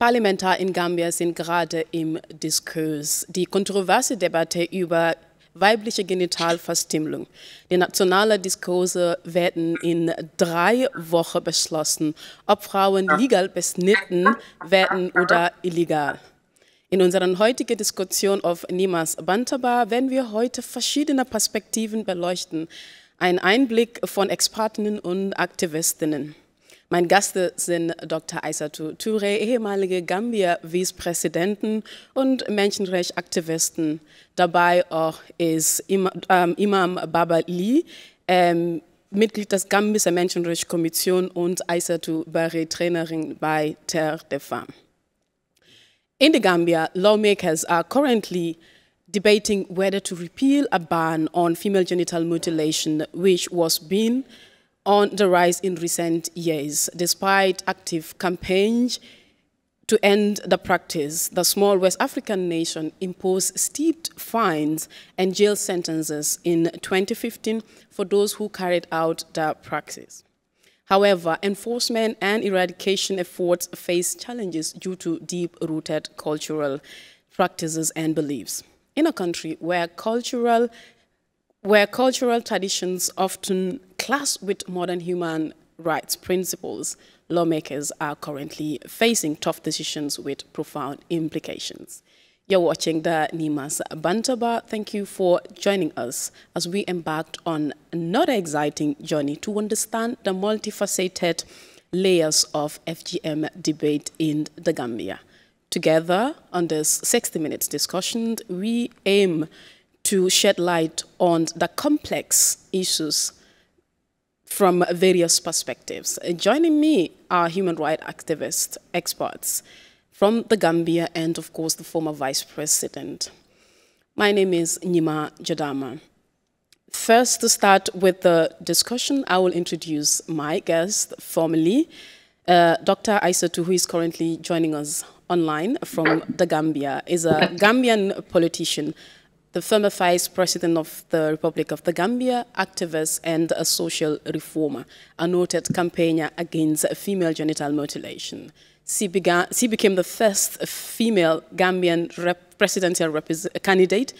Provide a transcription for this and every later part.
Parlamentar in Gambia sind gerade im Diskurs. Die kontroverse Debatte über weibliche Genitalverstümmelung. Die nationalen Diskurse werden in 3 Wochen beschlossen, ob Frauen legal beschnitten werden oder illegal. In unserer heutigen Diskussion auf Nyimas Bantaba werden wir heute verschiedene Perspektiven beleuchten. Ein Einblick von Expertinnen und Aktivistinnen. Mein Gäste sind Dr. Aissatou Touré, ehemalige Gambia-Vizepräsidentin und Menschenrechtsaktivistin. Dabei auch ist Imam Babali, Mitglied des Gambischen Menschenrechtskommission und Aissatou Barry, Trainerin bei Teil. In the Gambia, lawmakers are currently debating whether to repeal a ban on female genital mutilation, which was been on the rise in recent years. Despite active campaigns to end the practice, the small West African nation imposed steep fines and jail sentences in 2015 for those who carried out the practice. However, enforcement and eradication efforts face challenges due to deep-rooted cultural practices and beliefs. In a country where cultural traditions often clash with modern human rights principles, lawmakers are currently facing tough decisions with profound implications. You're watching the Nyimas Bantaba. Thank you for joining us as we embarked on another exciting journey to understand the multifaceted layers of FGM debate in the Gambia. Together, on this 60 minutes discussion, we aim to shed light on the complex issues from various perspectives. Joining me are human rights activists, experts from the Gambia, and of course the former vice president. My name is Nyima Jadama. First, to start with the discussion, I will introduce my guest formally, Dr. Aissatou, who is currently joining us online from the Gambia, is a Gambian politician, the former vice president of the Republic of the Gambia, activist and a social reformer, a noted campaigner against female genital mutilation. She became the first female Gambian presidential candidate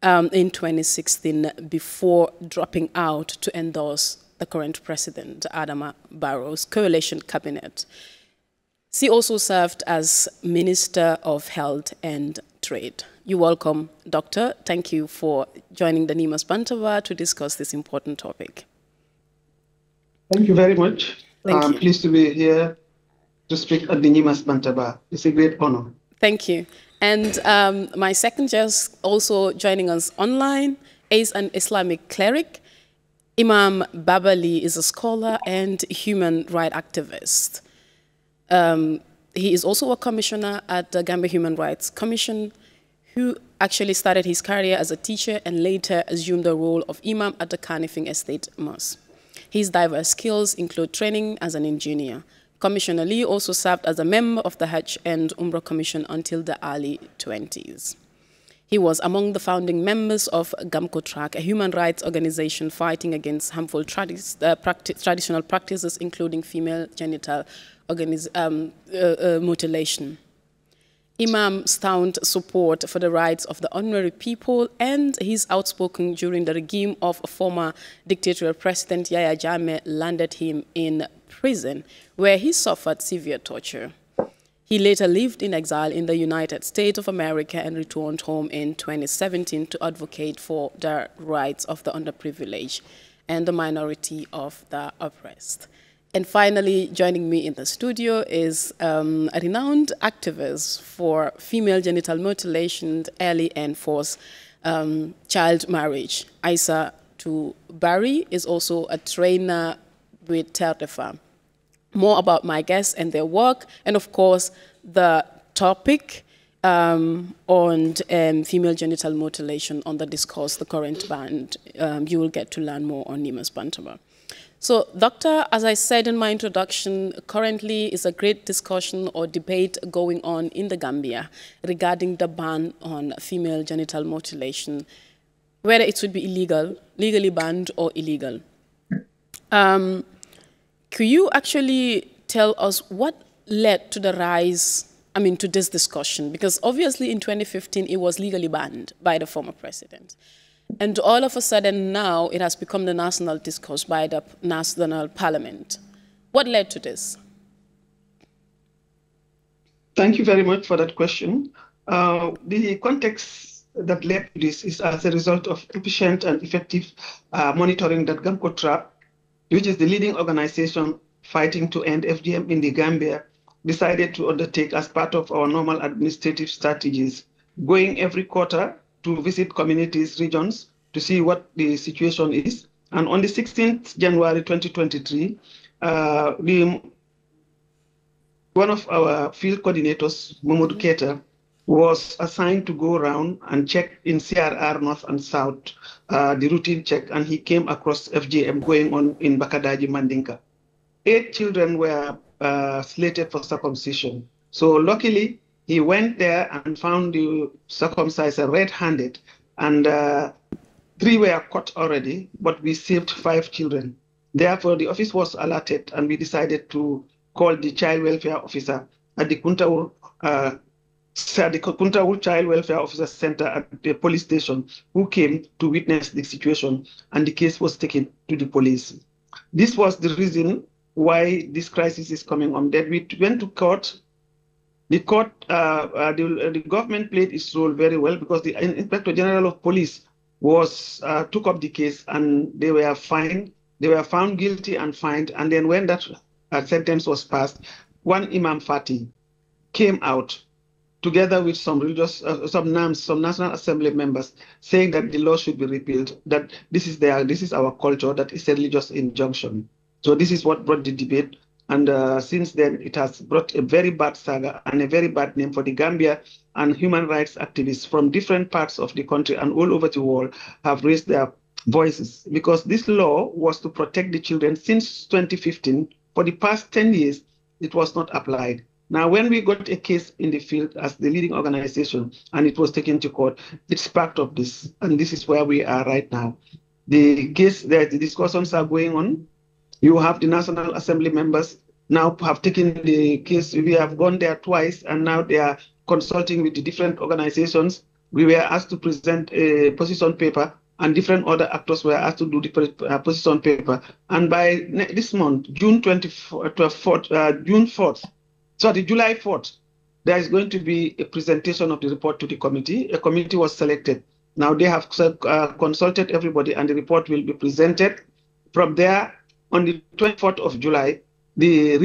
in 2016 before dropping out to endorse the current president, Adama Barrow's coalition cabinet. She also served as Minister of Health and Trade. You're welcome, Doctor. Thank you for joining the Nyimas Bantaba to discuss this important topic. Thank you very much. I'm pleased to be here to speak at the Nyimas Bantaba. It's a great honor. Thank you. And my second guest also joining us online is an Islamic cleric. Imam Babali is a scholar and human rights activist. He is also a commissioner at the Gambia Human Rights Commission, who actually started his career as a teacher and later assumed the role of imam at the Kanifing Estate Mosque. His diverse skills include training as an engineer. Commissioner Lee also served as a member of the Hajj and Umrah Commission until the early 20s. He was among the founding members of GAMCO-TRAC, a human rights organization fighting against harmful traditional practices, including female genital mutilation. Imam staunch support for the rights of the ordinary people, and his outspoken during the regime of former dictatorial president Yahya Jammeh landed him in prison, where he suffered severe torture. He later lived in exile in the United States of America and returned home in 2017 to advocate for the rights of the underprivileged and the minority of the oppressed. And finally, joining me in the studio is a renowned activist for female genital mutilation, early and forced child marriage. Aissatou Barry is also a trainer with Teil. More about my guests and their work, and of course, the topic on female genital mutilation on the discourse, the current ban. You will get to learn more on Nyimas Bantaba. So, Doctor, as I said in my introduction, currently is a great discussion or debate going on in the Gambia regarding the ban on female genital mutilation, whether it should be illegal, legally banned, or illegal. Could you actually tell us what led to the rise to this discussion? Because obviously in 2015, it was legally banned by the former president. And all of a sudden now, it has become the national discourse by the national parliament. What led to this? Thank you very much for that question. The context that led to this is as a result of efficient and effective monitoring that GAMCO, which is the leading organization fighting to end FGM in the Gambia, decided to undertake as part of our normal administrative strategies, going every quarter to visit communities, regions, to see what the situation is. And on the 16th January 2023, one of our field coordinators, Mamadou Keita, was assigned to go around and check in CRR North and South, the routine check, and he came across FGM going on in Bakadaji, Mandinka. 8 children were slated for circumcision. So luckily, he went there and found the circumciser red-handed, and 3 were caught already, but we saved 5 children. Therefore, the office was alerted, and we decided to call the child welfare officer at the Kuntaur Child Welfare Officer Center at the police station, who came to witness the situation, and the case was taken to the police. This was the reason why this crisis is coming on. That we went to court. The court, the government played its role very well, because the Inspector General of Police took up the case, and they were fined. They were found guilty and fined. And then when that sentence was passed, one Imam Fati came out together with some religious, some National Assembly members, saying that the law should be repealed, that this is our culture, that is a religious injunction. So this is what brought the debate. And since then, it has brought a very bad saga and a very bad name for the Gambia, and human rights activists from different parts of the country and all over the world have raised their voices, because this law was to protect the children since 2015. For the past 10 years, it was not applied. Now, when we got a case in the field as the leading organization and it was taken to court, it sparked up this, and this is where we are right now. The discussions are going on. You have the National Assembly members now have taken the case. We have gone there twice, and now they are consulting with the different organizations. We were asked to present a position paper, and different other actors were asked to do the position paper. And by this month, July 4th, there is going to be a presentation of the report to the committee. A committee was selected. Now they have consulted everybody, and the report will be presented. From there, on the 24th of July, the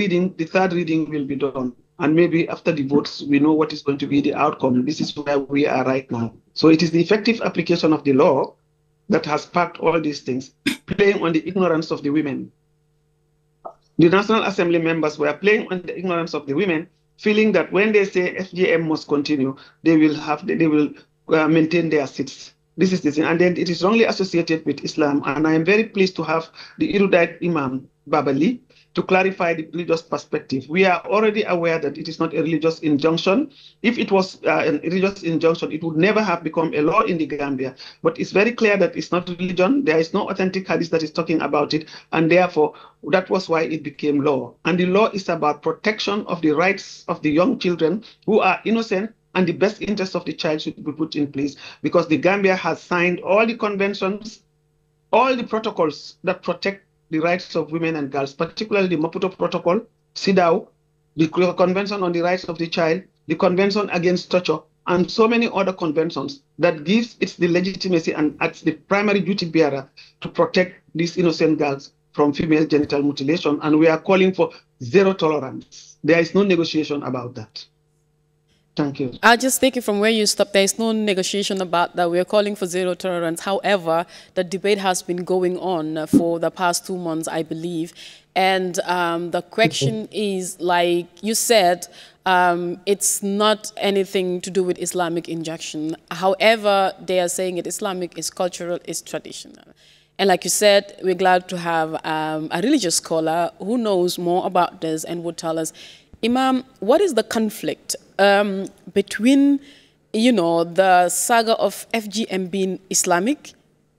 third reading will be done. And maybe after the votes, we know what is going to be the outcome. This is where we are right now. So it is the effective application of the law that has sparked all these things, playing on the ignorance of the women. The National Assembly members were playing on the ignorance of the women, feeling that when they say FGM must continue, they will maintain their seats. This is the thing. And then it is wrongly associated with Islam. And I am very pleased to have the erudite Imam Babali to clarify the religious perspective. We are already aware that it is not a religious injunction. If it was a religious injunction, it would never have become a law in the Gambia. But it's very clear that it's not religion. There is no authentic hadith that is talking about it. And therefore, that was why it became law. And the law is about protection of the rights of the young children who are innocent, and the best interests of the child should be put in place, because the Gambia has signed all the conventions, all the protocols that protect the rights of women and girls, particularly the Maputo Protocol, CEDAW, the Convention on the Rights of the Child, the Convention Against Torture, and so many other conventions that gives it the legitimacy and acts the primary duty bearer to protect these innocent girls from female genital mutilation. And we are calling for zero tolerance. There is no negotiation about that. Thank you. I'll just take it from where you stopped. There is no negotiation about that. We're calling for zero tolerance. However, the debate has been going on for the past 2 months, I believe. And the question is, like you said, it's not anything to do with Islamic injunction. However, they are saying it Islamic, is cultural, is traditional. And like you said, we're glad to have a religious scholar who knows more about this and would tell us, Imam, what is the conflict between, the saga of FGM being Islamic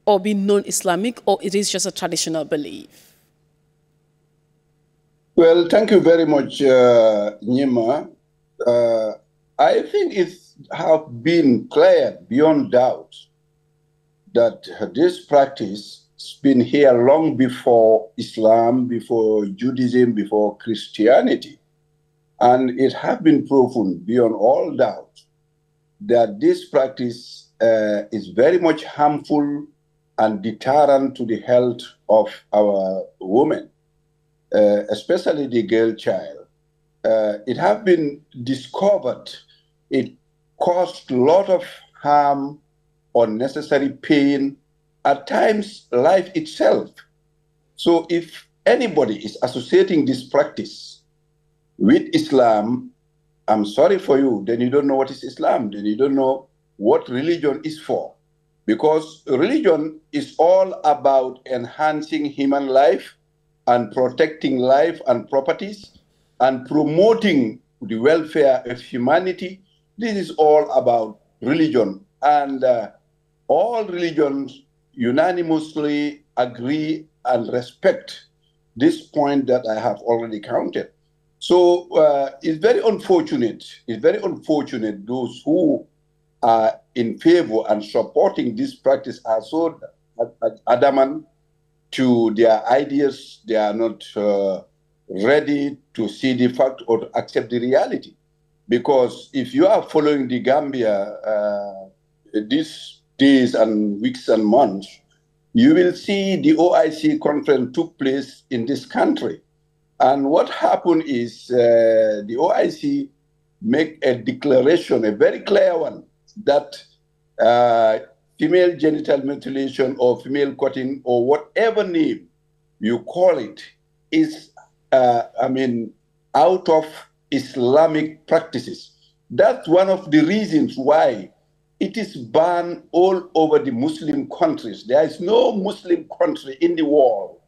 or being non-Islamic, or it is just a traditional belief? Well, thank you very much, Nyima. Uh, I think it's have been clear beyond doubt that this practice has been here long before Islam, before Judaism, before Christianity. And it has been proven beyond all doubt that this practice is very much harmful and deterrent to the health of our women, especially the girl child. It has been discovered it caused a lot of harm, unnecessary pain, at times life itself. So if anybody is associating this practice with Islam, I'm sorry for you, then you don't know what is Islam, then you don't know what religion is for. Because religion is all about enhancing human life and protecting life and properties and promoting the welfare of humanity. This is all about religion. And all religions unanimously agree and respect this point that I have already counted. So it's very unfortunate. It's very unfortunate those who are in favor and supporting this practice are so adamant to their ideas. They are not ready to see the fact or to accept the reality. Because if you are following the Gambia these days and weeks and months, you will see the OIC conference took place in this country. And what happened is the OIC make a declaration, a very clear one, that female genital mutilation or female cutting or whatever name you call it is, out of Islamic practices. That's one of the reasons why it is banned all over the Muslim countries. There is no Muslim country in the world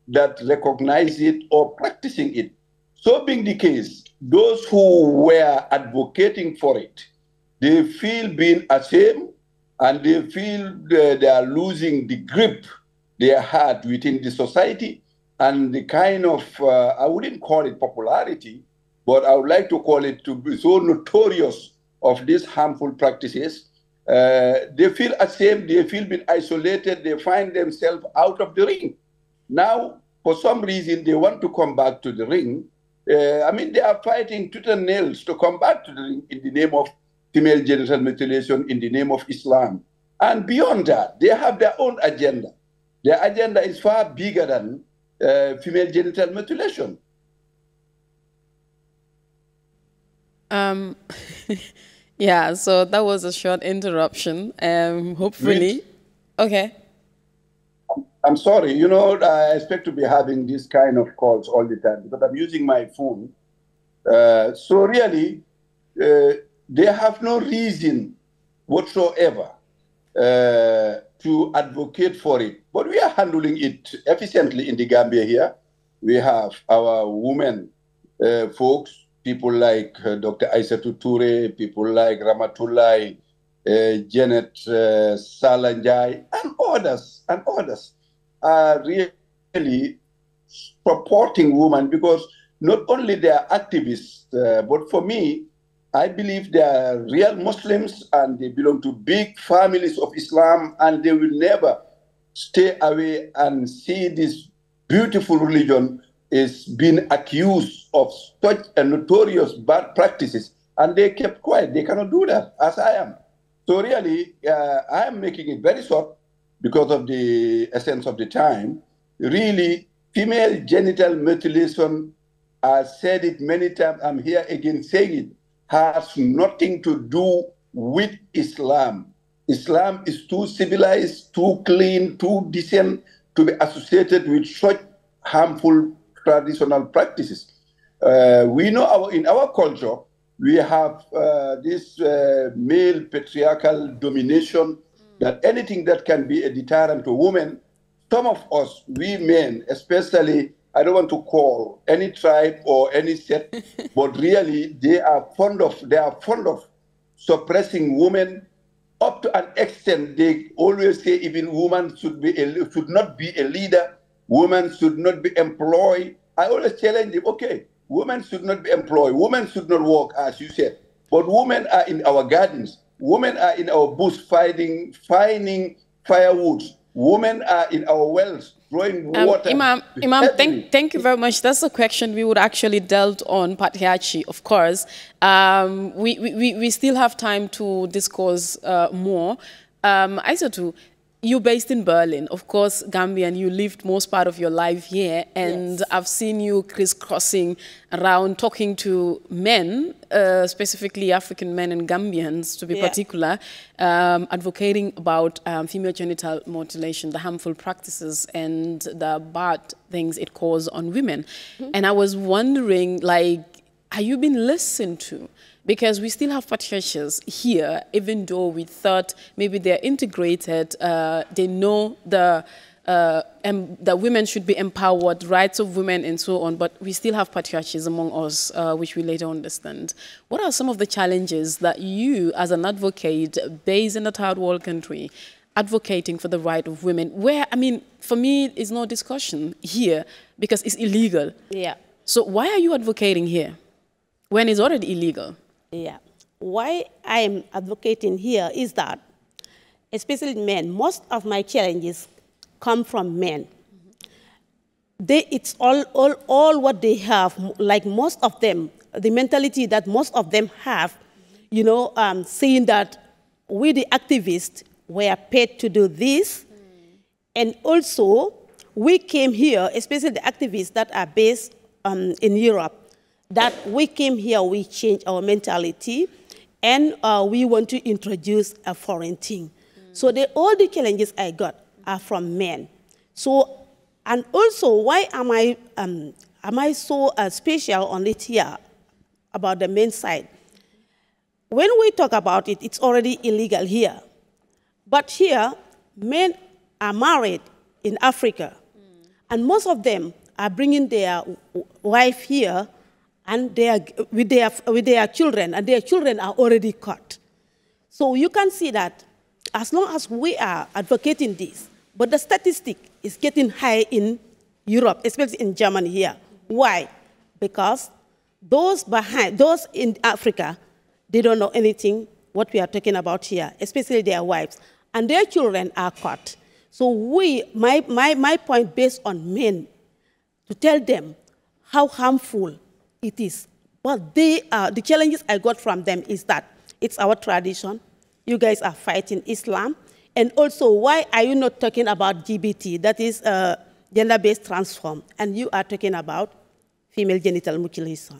that recognize it or practicing it. So being the case, those who were advocating for it, they feel being ashamed and they feel they are losing the grip they had within the society and the kind of, I wouldn't call it popularity, but I would like to call it to be so notorious of these harmful practices. They feel ashamed, they feel being isolated, they find themselves out of the ring. Now, for some reason, they want to come back to the ring. They are fighting tooth and nails to come back to the ring in the name of female genital mutilation, in the name of Islam. And beyond that, they have their own agenda. Their agenda is far bigger than female genital mutilation. Yeah, so that was a short interruption. Hopefully, okay. I'm sorry, I expect to be having this kind of calls all the time because I'm using my phone. So really, they have no reason whatsoever to advocate for it. But we are handling it efficiently in the Gambia here. We have our women folks, people like Dr. Aissatou Toure, people like Ramatullah, Janet Salanjai, and others, are really supporting women because not only they are activists, but for me, I believe they are real Muslims and they belong to big families of Islam and they will never stay away and see this beautiful religion is being accused of such a notorious bad practices and they kept quiet. They cannot do that as I am. So really, I am making it very short because of the essence of the time. Really, female genital mutilation, I said it many times, I'm here again saying it, has nothing to do with Islam. Islam is too civilized, too clean, too decent to be associated with such harmful traditional practices. We know in our culture, we have this male patriarchal domination that anything that can be a deterrent to women, some of us, we men, especially, I don't want to call any tribe or any set, but really they are fond of suppressing women up to an extent. They always say even women should not be a leader, women should not be employed. I always challenge them, okay, Women should not be employed. Women should not work, as you said. But women are in our gardens. Women are in our bush finding firewood. Women are in our wells drawing water. Imam, thank you very much. That's a question we would actually delve on, patriarchy, of course. We still have time to discuss more. Aissatou, you're based in Berlin, of course, Gambian. You lived most part of your life here, and yes. I've seen you crisscrossing around talking to men, specifically African men and Gambians, to be particular, advocating about female genital mutilation, the harmful practices and the bad things it causes on women. And I was wondering, like, are you being listened to? Because we still have patriarchs here, even though we thought maybe they're integrated, they know the women should be empowered, rights of women and so on, but we still have patriarchs among us, which we later understand. What are some of the challenges that you, as an advocate based in a third world country, advocating for the right of women, where, I mean, for me, it's no discussion here because it's illegal. Yeah. So why are you advocating here when it's already illegal? Yeah. Why I'm advocating here is that, especially men, most of my challenges come from men. It's all what they have, like most of them, the mentality that most of them have, you know, saying that we, the activists, were paid to do this. And also, we came here, especially the activists that are based in Europe, that we came here, we changed our mentality, and we want to introduce a foreign thing. So all the challenges I got are from men. So, and also, why am I so special on it here about the men's side? When we talk about it, it's already illegal here. But here, men are married in Africa, and most of them are bringing their wife here, and they are with their children, and their children are already caught. So you can see that as long as we are advocating this, but the statistic is getting high in Europe, especially in Germany here. Why? Because those in Africa, they don't know anything what we are talking about here, especially their wives, and their children are caught. So my point based on men, to tell them how harmful it is. But the challenges I got from them is that it's our tradition. You guys are fighting Islam. And also, why are you not talking about GBT, that is gender-based transform, and you are talking about female genital mutilation?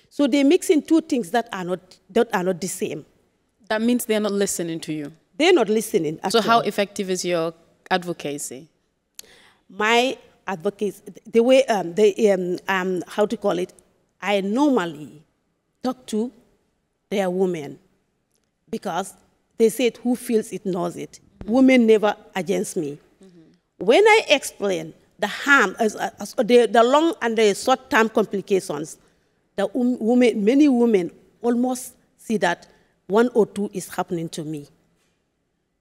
So they mix in two things that are not the same. That means they're not listening to you. They're not listening. So how effective is your advocacy? My advocacy, the way how to call it, I normally talk to their women because they said who feels it knows it. Women never against me. When I explain the harm, the long and the short-term complications, many women almost see that 1 or 2 is happening to me.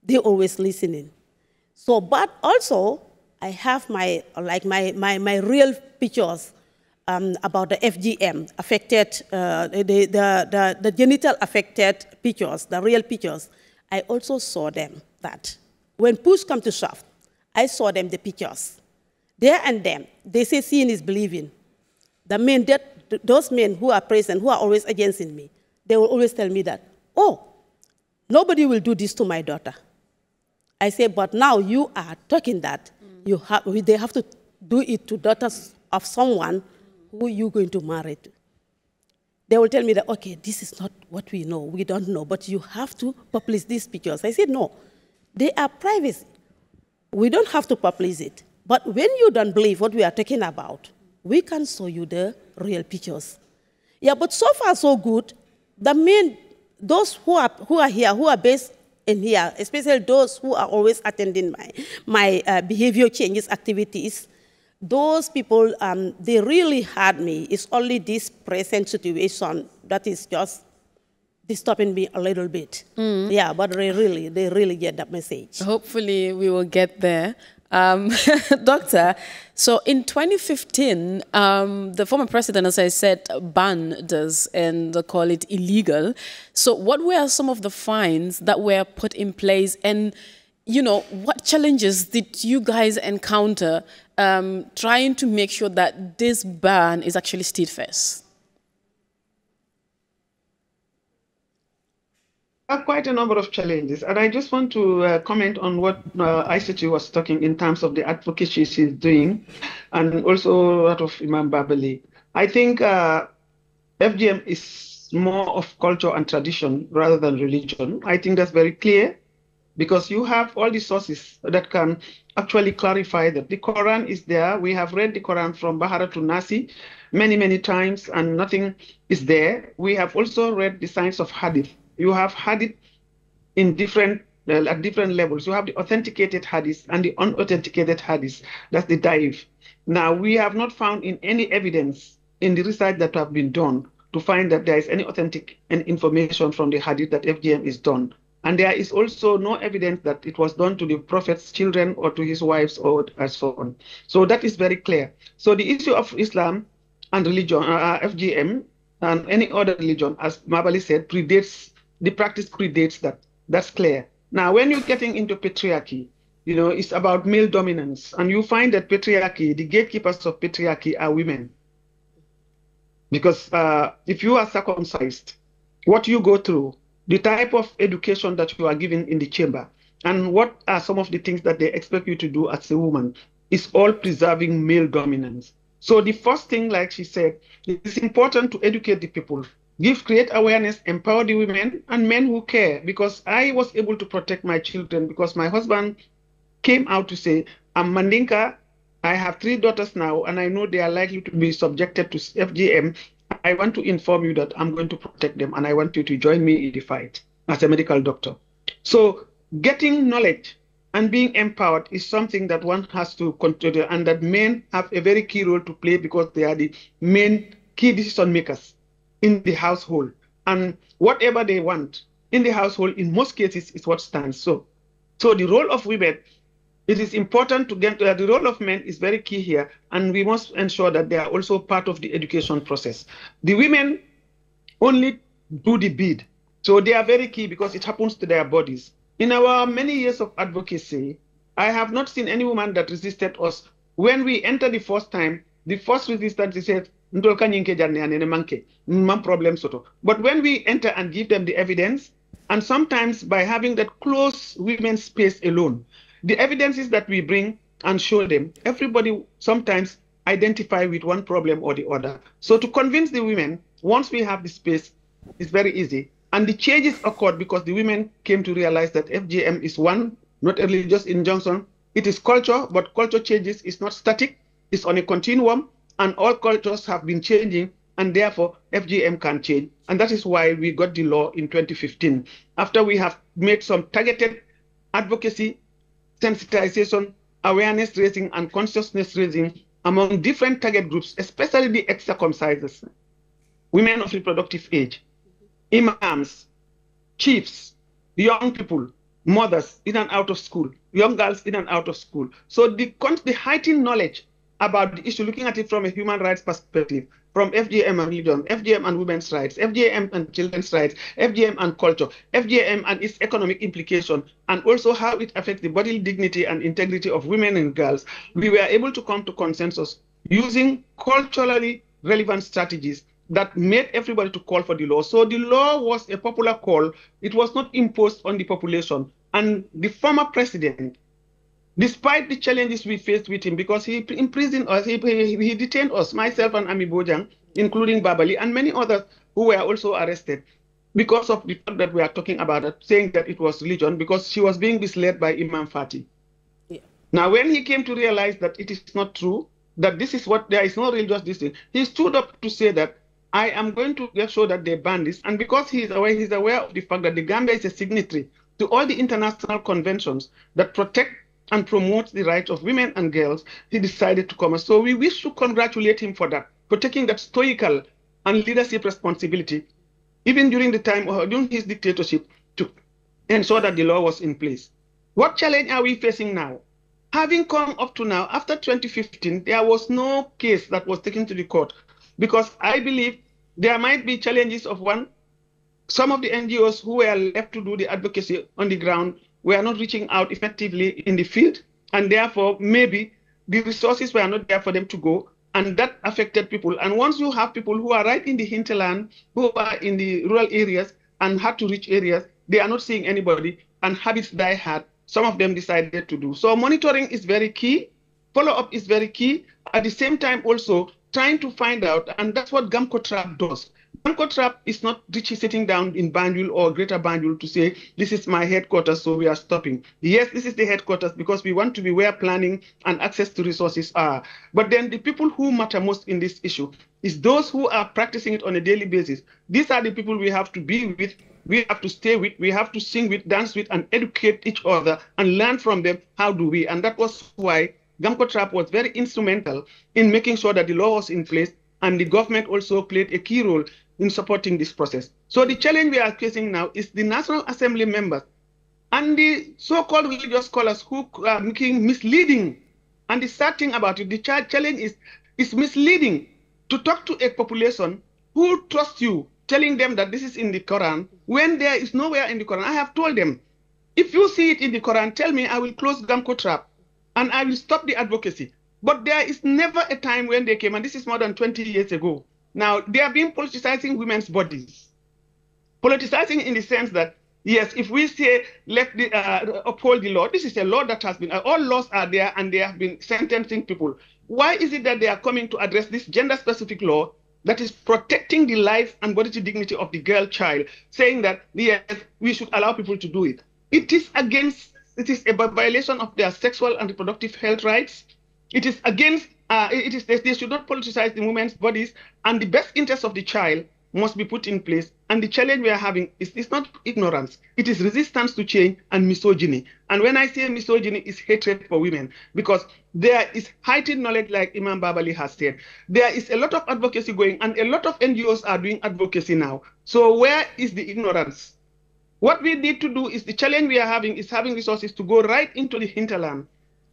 They're always listening. So, but also, I have my real pictures about the FGM affected, the genital affected pictures, the real pictures. I also saw them that when push comes to shove, I saw them the pictures. There and them, they say seeing is believing. The men, those men who are present, who are always against me, they will always tell me that, oh, nobody will do this to my daughter. I say, but now you are talking that they have to do it to daughters of someone who you're going to marry to. They will tell me that, okay, this is not what we know, we don't know, but you have to publish these pictures. I said, no, they are privacy. We don't have to publish it. But when you don't believe what we are talking about, we can show you the real pictures. Yeah, but so far so good. The men, those who are here, who are based in here, especially those who are always attending my behavior changes activities, those people, they really had me. It's only this present situation that is just disturbing me a little bit. Yeah, but they really get that message. Hopefully we will get there. Doctor, so in 2015, the former president, as I said, banned this and call it illegal. So what were some of the fines that were put in place, and you know, what challenges did you guys encounter trying to make sure that this ban is actually steadfast? Quite a number of challenges, and I just want to comment on what ICT was talking in terms of the advocacy she's doing, and also that of Imam Babali. I think FGM is more of culture and tradition rather than religion. I think that's very clear, because you have all the sources that can actually clarify that. The Quran is there. We have read the Quran from Bahara to Nasi many, many times, and nothing is there. We have also read the science of Hadith. You have Hadith in different, at different levels. You have the authenticated Hadith and the unauthenticated Hadith. That's the dive. Now, we have not found in any evidence in the research that have been done to find that there is any authentic information from the Hadith that FGM is done. And there is also no evidence that it was done to the Prophet's children or to his wives or so on. So that is very clear. So the issue of Islam and religion, FGM, and any other religion, as Mabali said, predates, the practice predates that. That's clear. Now, when you're getting into patriarchy, you know, it's about male dominance. And you find that patriarchy, the gatekeepers of patriarchy are women. Because if you are circumcised, what you go through, the type of education that you are given in the chamber, and what are some of the things that they expect you to do as a woman, is all preserving male dominance. So the first thing, like she said, it is important to educate the people, create awareness, empower the women and men who care, because I was able to protect my children because my husband came out to say, I'm Mandinka, I have 3 daughters now, and I know they are likely to be subjected to FGM. I want to inform you that I'm going to protect them, and I want you to join me in the fight as a medical doctor. So getting knowledge and being empowered is something that one has to consider, and that men have a very key role to play because they are the main key decision makers in the household. And whatever they want in the household, in most cases, is what stands. So the role of women, it is important to get the role of men is very key here, and we must ensure that they are also part of the education process. The women only do the bid, so they are very key because it happens to their bodies. In our many years of advocacy, I have not seen any woman that resisted us. When we enter the first time, the first resistance is said, but when we enter and give them the evidence, and sometimes by having that close women's space alone, the evidences that we bring and show them, everybody sometimes identify with one problem or the other. So to convince the women, once we have the space, it's very easy. And the changes occurred because the women came to realize that FGM is one, not a religious injunction. It is culture, but culture changes is not static. It's on a continuum, and all cultures have been changing, and therefore FGM can change. And that is why we got the law in 2015. After we have made some targeted advocacy, sensitization, awareness raising, and consciousness raising among different target groups, especially the ex-circumcisers, women of reproductive age, imams, chiefs, young people, mothers in and out of school, young girls in and out of school. So the heightened knowledge about the issue, looking at it from a human rights perspective, from FGM and religion, FGM and women's rights, FGM and children's rights, FGM and culture, FGM and its economic implication, and also how it affects the bodily dignity and integrity of women and girls, we were able to come to consensus using culturally relevant strategies that made everybody to call for the law. So the law was a popular call. It was not imposed on the population. And the former president, despite the challenges we faced with him, because he imprisoned us, he detained us, myself and Ami Bojang, including Babali, and many others who were also arrested because of the fact that we are talking about it, saying that it was religion, because she was being misled by Imam Fati. Yeah. Now, when he came to realize that it is not true, that this is what, there is no religious this, he stood up to say that I am going to make sure that they ban this. And because he's aware of the fact that the Gambia is a signatory to all the international conventions that protect and promote the rights of women and girls, he decided to come. So we wish to congratulate him for that, for taking that stoical and leadership responsibility, even during the time, during his dictatorship, to ensure that the law was in place. What challenge are we facing now? having come up to now, after 2015, there was no case that was taken to the court, because I believe there might be challenges of one. Some of the NGOs who were left to do the advocacy on the ground were not reaching out effectively in the field, and therefore maybe the resources were not there for them to go, and that affected people. And once you have people who are right in the hinterland, who are in the rural areas and hard to reach areas, they are not seeing anybody, and habits die hard. Some of them decided to do. So monitoring is very key. Follow-up is very key. At the same time, also trying to find out, and that's what Gamco Trap does. Gamco Trap is not sitting down in Banjul or Greater Banjul to say, this is my headquarters, so we are stopping. Yes, this is the headquarters because we want to be where planning and access to resources are. But then the people who matter most in this issue is those who are practicing it on a daily basis. These are the people we have to be with, we have to stay with, we have to sing with, dance with, and educate each other and learn from them. How do we? And that was why Gamco Trap was very instrumental in making sure that the law was in place, and the government also played a key role in supporting this process. So the challenge we are facing now is the National Assembly members and the so-called religious scholars who are making misleading. And the sad thing about it, the challenge is it's misleading to talk to a population who trust you, telling them that this is in the Quran, when there is nowhere in the Quran. I have told them, if you see it in the Quran, tell me, I will close Gamco Trap and I will stop the advocacy. But there is never a time when they came, and this is more than 20 years ago. Now, they have been politicizing women's bodies. Politicizing in the sense that, yes, if we say, uphold the law, this is a law that has been, all laws are there and they have been sentencing people. Why is it that they are coming to address this gender-specific law that is protecting the life and bodily dignity of the girl child, saying that, yes, we should allow people to do it? It is a violation of their sexual and reproductive health rights. It is against, they should not politicize the women's bodies, and the best interest of the child must be put in place. And the challenge we are having is not ignorance, it is resistance to change and misogyny. And when I say misogyny, it's hatred for women, because there is heightened knowledge, like Imam Babali has said. There is a lot of advocacy going, and a lot of NGOs are doing advocacy now. So where is the ignorance? What we need to do is, the challenge we are having is having resources to go right into the hinterland,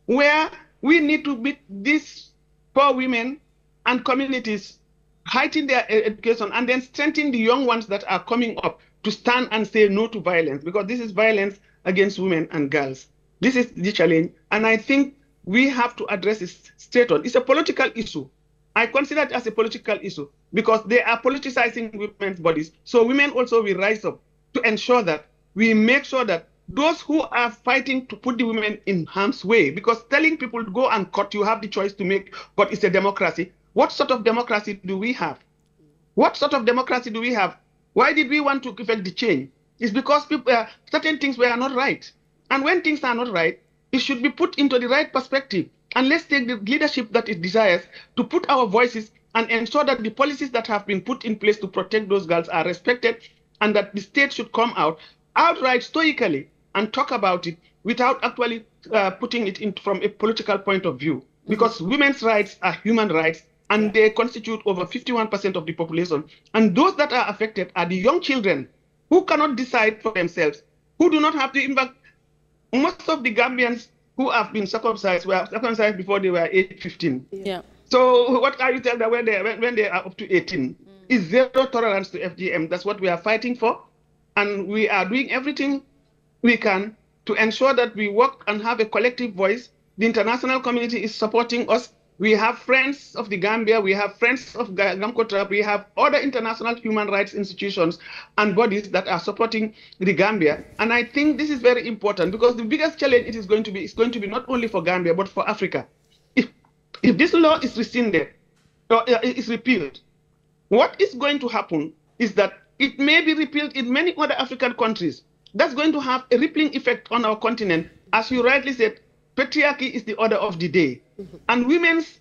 where we need to meet these poor women and communities, heighten their education, and then strengthen the young ones that are coming up to stand and say no to violence, because this is violence against women and girls. This is the challenge, and I think we have to address it straight on. It's a political issue. I consider it as a political issue because they are politicizing women's bodies. So women also will rise up to ensure that we make sure that those who are fighting to put the women in harm's way, because telling people to go and cut, you have the choice to make, but it's a democracy. What sort of democracy do we have? What sort of democracy do we have? Why did we want to effect the change? It's because people, certain things were not right. And when things are not right, it should be put into the right perspective. And let's take the leadership that it desires to put our voices and ensure that the policies that have been put in place to protect those girls are respected, and that the state should come out outright stoically and talk about it without actually putting it in from a political point of view. Because women's rights are human rights, and they constitute over 51% of the population. And those that are affected are the young children who cannot decide for themselves, who do not have the impact. Most of the Gambians who have been circumcised were circumcised before they were age 15. Yeah. So what can you tell them when they are up to 18? Is zero tolerance to FGM. That's what we are fighting for. And we are doing everything we can to ensure that we work and have a collective voice. The international community is supporting us. We have friends of the Gambia, we have friends of Gamco Trap, we have other international human rights institutions and bodies that are supporting the Gambia. And I think this is very important, because the biggest challenge it is going to be not only for Gambia, but for Africa. If this law is rescinded or is repealed, what is going to happen is that it may be repealed in many other African countries. That's going to have a rippling effect on our continent. As you rightly said, patriarchy is the order of the day. And women's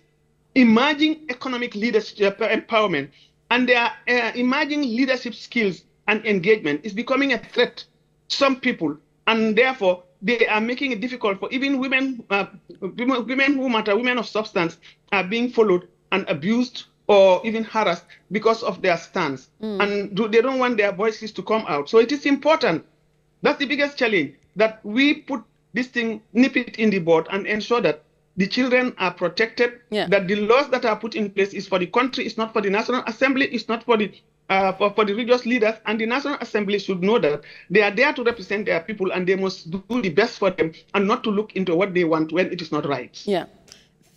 emerging economic leadership empowerment and their emerging leadership skills and engagement is becoming a threat to some people. And therefore, they are making it difficult for even women, women who matter, women of substance, are being followed and abused or even harassed because of their stance. And they don't want their voices to come out. So it is important. That's the biggest challenge, that we put this thing, nip it in the bud and ensure that the children are protected, that the laws that are put in place is for the country, it's not for the National Assembly, it's not for the for the religious leaders, and the National Assembly should know that they are there to represent their people and they must do the best for them and not to look into what they want when it is not right. Yeah.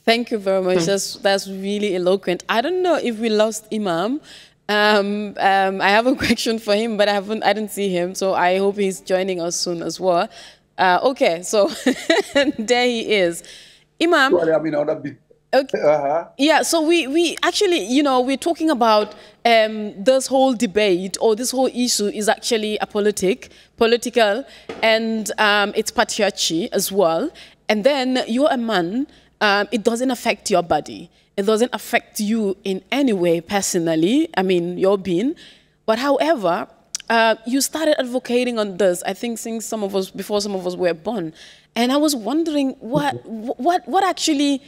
Thank you very much. That's really eloquent. I don't know if we lost Imam. I have a question for him, but I didn't see him, so I hope he's joining us soon as well. Okay, so there he is. Imam. Well, I mean, okay. Yeah, so we actually, you know, we're talking about this whole debate or this whole issue is actually a political, and it's patriarchy as well. And then you're a man, it doesn't affect your body. It doesn't affect you in any way personally, I mean, your being. But however, you started advocating on this, I think since before some of us were born. And I was wondering what actually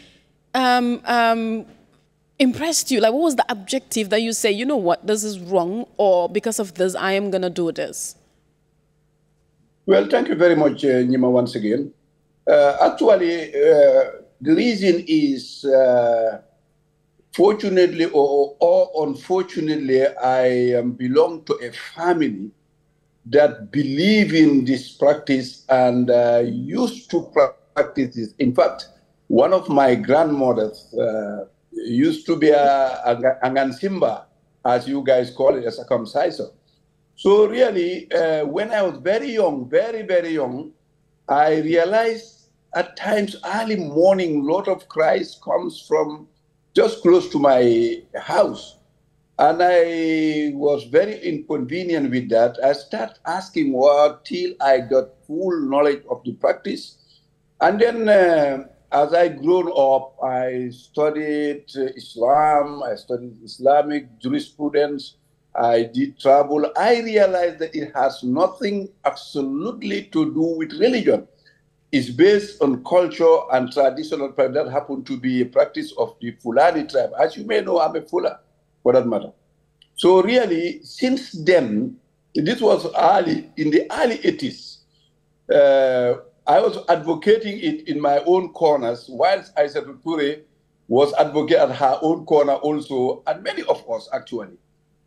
impressed you? Like, what was the objective that you say, you know what, this is wrong, or because of this, I am going to do this? Well, thank you very much, Nyima, once again. Actually, the reason is, fortunately or unfortunately, I belong to a family that believe in this practice and used to practice this. In fact, one of my grandmothers used to be a Ngansimba, as you guys call it, a circumciser. So really, when I was very young, very, very young, I realized at times early morning, a lot of cries comes from just close to my house. And I was very inconvenient with that. I started asking what till I got full knowledge of the practice. And then as I grew up, I studied Islam, I studied Islamic jurisprudence, I did travel. I realized that it has nothing absolutely to do with religion. It's based on culture and traditional practice that happen to be a practice of the Fulani tribe. As you may know, I'm a Fula, for that matter. So really, since then, this was in the early 80s, I was advocating it in my own corners, whilst Aissatou Touré was advocating at her own corner also, and many of us actually.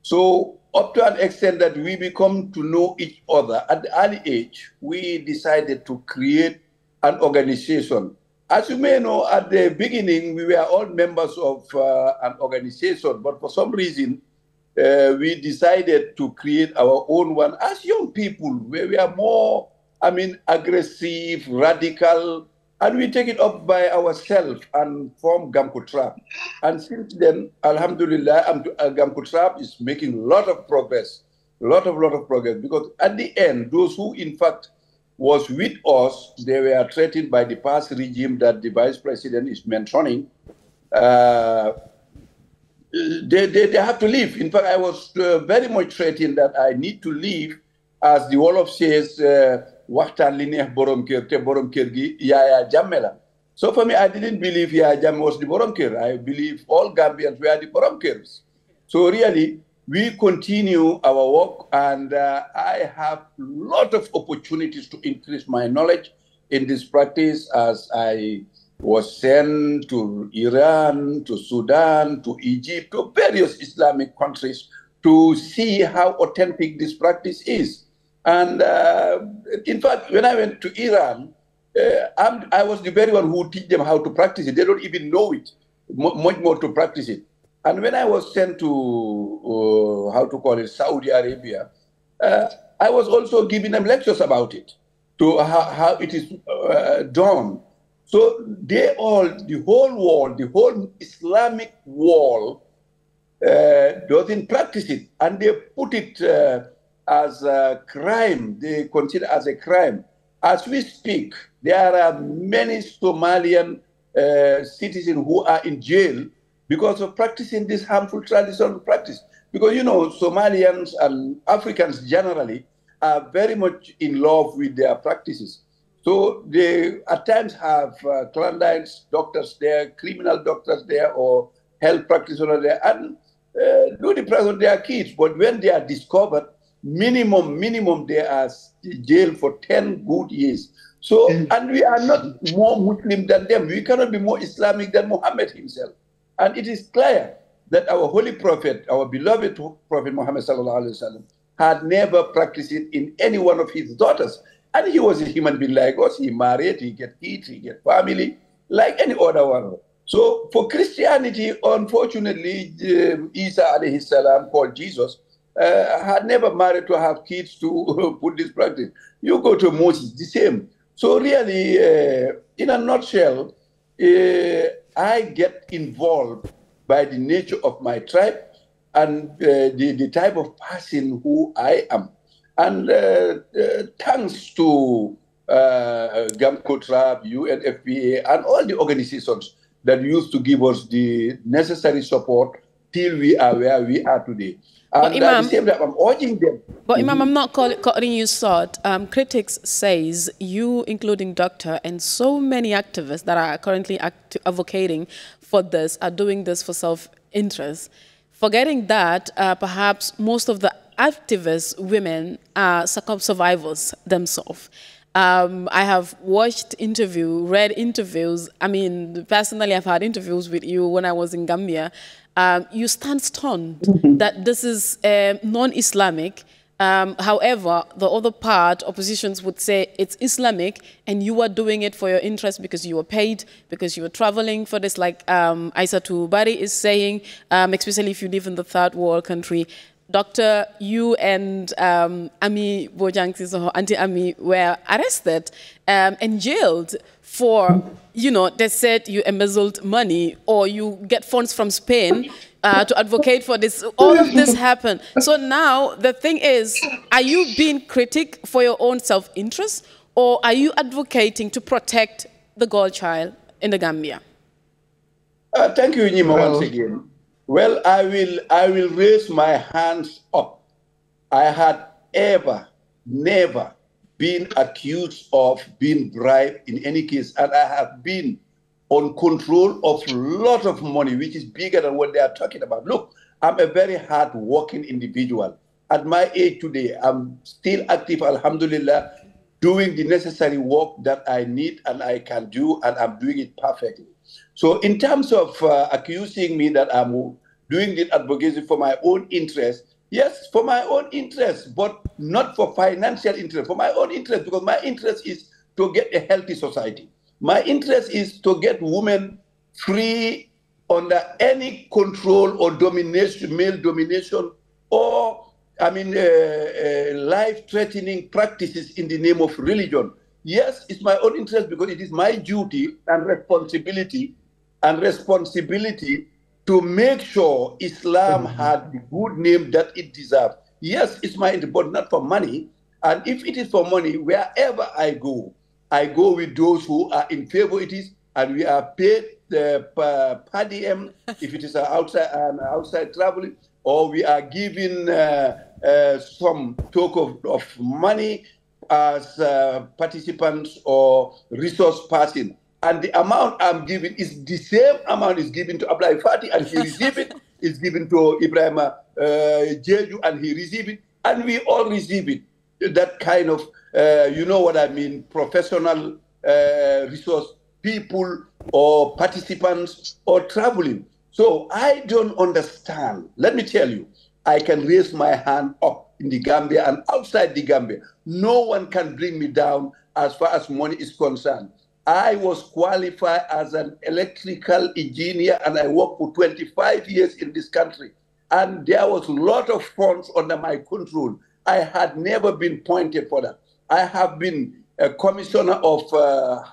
So up to an extent that we become to know each other at the early age, we decided to create an organization. As you may know, at the beginning, we were all members of an organization, but for some reason, we decided to create our own one. As young people, we are more, aggressive, radical, and we take it up by ourselves and form Gamkutrap. And since then, Alhamdulillah, Gamkutrap is making a lot of progress, a lot of progress, because at the end, those who in fact was with us, they were threatened by the past regime that the Vice President is mentioning. They have to leave. In fact, I was very much threatened that I need to leave, as the Wolof says, waxtaan li neex borom kër te borom kër gi Yaya Jammeh la. So for me, I didn't believe Yaya Jammeh was the borom kër. I believe all Gambians were the borom kërs. So really, we continue our work, and I have a lot of opportunities to increase my knowledge in this practice, as I was sent to Iran, to Sudan, to Egypt, to various Islamic countries to see how authentic this practice is. And in fact, when I went to Iran, I was the very one who teach them how to practice it. They don't even know it, much more to practice it. And when I was sent to, Saudi Arabia, I was also giving them lectures about it, to how it is done. So the whole world, the whole Islamic world doesn't practice it, and they put it as a crime. They consider as a crime. As we speak, there are many Somalian citizens who are in jail because of practicing this harmful traditional practice. Because, you know, Somalians and Africans generally are very much in love with their practices. So they at times have clandestine doctors there, criminal doctors there, or health practitioners there, and do the practice on their kids. But when they are discovered, minimum they are jailed for 10 good years. So, and we are not more Muslim than them. We cannot be more Islamic than Muhammad himself. And it is clear that our holy prophet, our beloved prophet Muhammad sallallahu alaihi wasallam, had never practiced it in any one of his daughters. And he was a human being like us. He married, he get kids, he get family, like any other one. So for Christianity, unfortunately, Isa alayhi salam, called Jesus, had never married to have kids to put this practice. You go to Moses, the same. So really, in a nutshell, I get involved by the nature of my tribe and the type of person who I am. And thanks to GAMCO Tribe, UNFPA, and all the organizations that used to give us the necessary support till we are where we are today. And Imam, at the same time, I'm urging them. But Imam, I'm not cutting you short. Critics says you, including Doctor, and so many activists that are currently advocating for this, are doing this for self-interest. Forgetting that perhaps most of the activists, women, are survivors themselves. I have watched read interviews. I mean, personally, I've had interviews with you when I was in Gambia. You stand stunned that this is non-Islamic. However, the other part, oppositions would say it's Islamic and you are doing it for your interest because you were paid, because you were traveling for this, like Aissatou Bari is saying, especially if you live in the third world country. Doctor, you and Ami Bojang, Auntie Ami, were arrested and jailed for, they said you embezzled money or you get funds from Spain to advocate for this. All of this happened. So now the thing is, are you being critic for your own self-interest, or are you advocating to protect the girl child in the Gambia? Thank you, Nyima, once again. Well, I will raise my hands up. I had never been accused of being bribed in any case, and I have been on control of a lot of money, which is bigger than what they are talking about. Look, I'm a very hard-working individual. At my age today, I'm still active, alhamdulillah, doing the necessary work that I need and I can do, and I'm doing it perfectly. So in terms of accusing me that I'm doing this advocacy for my own interest, yes, for my own interest, but not for financial interest, for my own interest, because my interest is to get a healthy society. My interest is to get women free under any control or domination, male domination, or, life-threatening practices in the name of religion. Yes, it's my own interest because it is my duty and responsibility to make sure Islam had the good name that it deserves. Yes, it's my interest, but not for money. And if it is for money, wherever I go with those who are in favor of it, and we are paid per diem if it is outside traveling, or we are given some token of money as participants or resource person. And the amount I'm giving is the same amount is given to Abdullah Fati, and he receives it, is given to Ibrahim Jeju, and he receives it, and we all receive it. That kind of, professional resource people or participants or traveling. So I don't understand. Let me tell you, I can raise my hand up in the Gambia and outside the Gambia. No one can bring me down as far as money is concerned. I was qualified as an electrical engineer and I worked for 25 years in this country. And there was a lot of funds under my control. I had never been pointed for that. I have been a commissioner of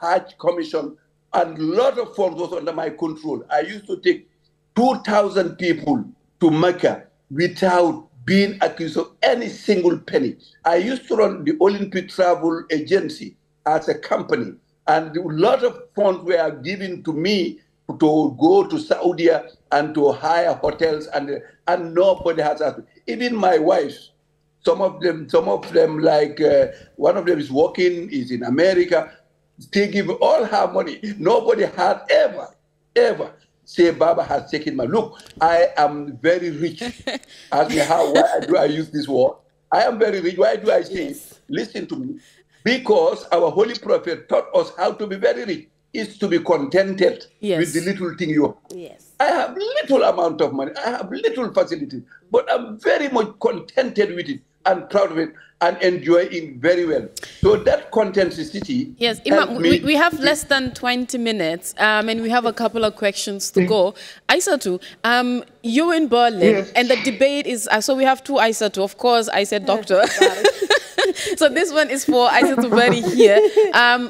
Hajj Commission, and a lot of funds was under my control. I used to take 2,000 people to Mecca without being accused of any single penny. I used to run the Olympic Travel Agency as a company, and a lot of funds were given to me to go to Saudi and to hire hotels, and nobody has asked. Even my wife, some of them, like one of them is working, is in America, still give all her money. Nobody had ever say Baba has taken my look. I am very rich. Ask me why do I use this word? I am very rich. Why do I say it? Listen to me. Because our holy prophet taught us how to be very rich is to be contented with the little thing you have. Yes. I have little amount of money. I have little facility, but I'm very much contented with it and proud of it and enjoy it very well. So that contenticity. Yes, Imam, we have less than 20 minutes and we have a couple of questions to go. Aissatou, you're in Berlin and the debate is, so we have two Aissatou. Of course, I said doctor. So this one is for Aissatou Bari here.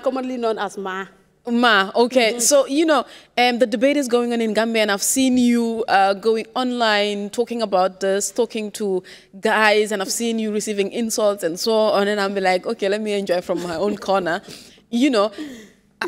Commonly known as Ma. Ma, okay. So, you know, the debate is going on in Gambia, and I've seen you going online, talking about this, talking to guys, and I've seen you receiving insults and so on, and I'm like, okay, let me enjoy from my own corner. You know,